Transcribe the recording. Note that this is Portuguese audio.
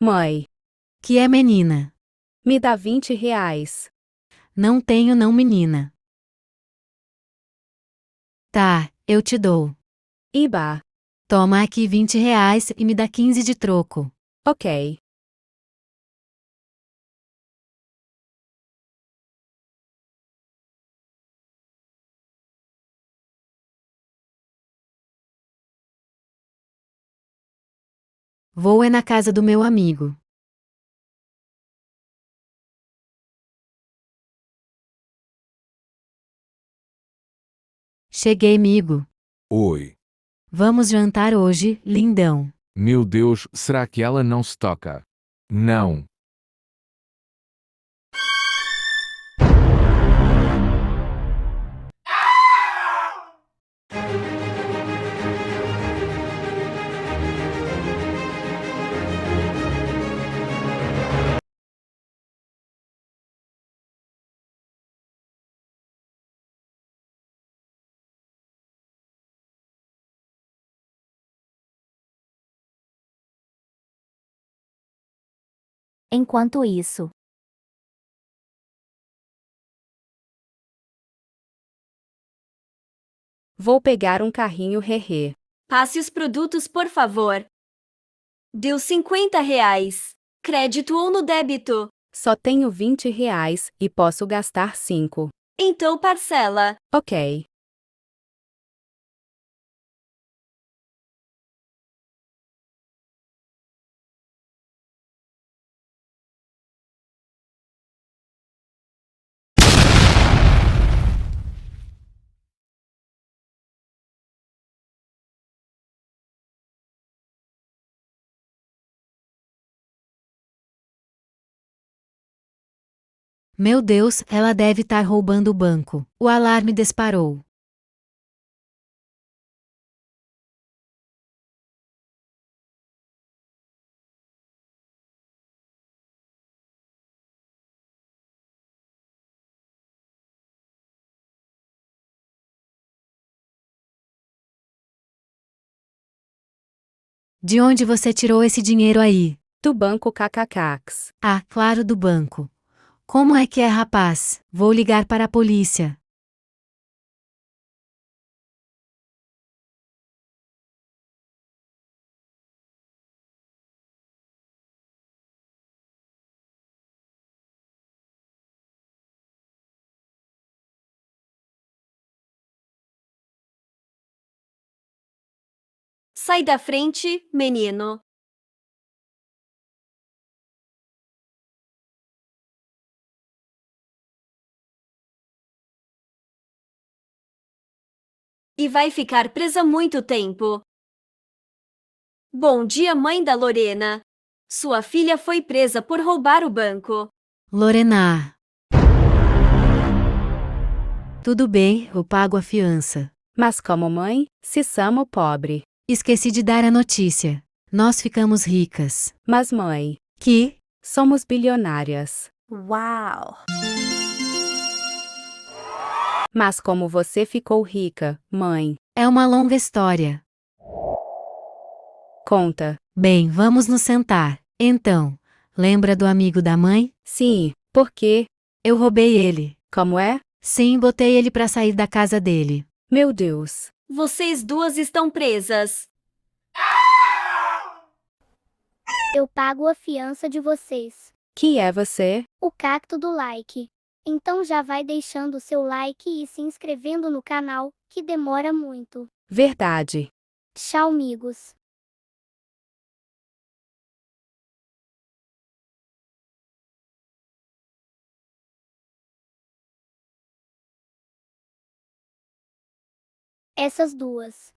Mãe, Que é, menina? me dá R$ 20. Não tenho não, menina. Tá, eu te dou. Iba. Toma aqui R$ 20 e me dá 15 de troco. Ok. Vou é na casa do meu amigo. Cheguei, amigo. Oi. Vamos jantar hoje, lindão. Meu Deus, será que ela não se toca? Não. Enquanto isso, Vou pegar um carrinho Rerê. Passe os produtos, por favor. Deu R$ 50. Crédito ou no débito? Só tenho R$ 20 e posso gastar 5. Então parcela. Ok. Meu Deus, ela deve estar roubando o banco. O alarme disparou. De onde você tirou esse dinheiro aí? Do banco KKKX. Ah, claro, do banco. Como é que é, rapaz? Vou ligar para a polícia. Sai da frente, menino. E vai ficar presa muito tempo. Bom dia, mãe da Lorena. Sua filha foi presa por roubar o banco. Lorena. Tudo bem, eu pago a fiança. Mas como mãe, se somos pobre. Esqueci de dar a notícia. Nós ficamos ricas. Mas mãe, Que? somos bilionárias. uau! Mas como você ficou rica, mãe? É uma longa história. Conta. Bem, vamos nos sentar. Então, lembra do amigo da mãe? Sim, por quê? Eu roubei ele. Como é? Sim, botei ele pra sair da casa dele. Meu Deus. Vocês duas estão presas. Eu pago a fiança de vocês. Que é você? O cacto do like. Então já vai deixando o seu like e se inscrevendo no canal, que demora muito. Verdade. Tchau, amigos. Essas duas.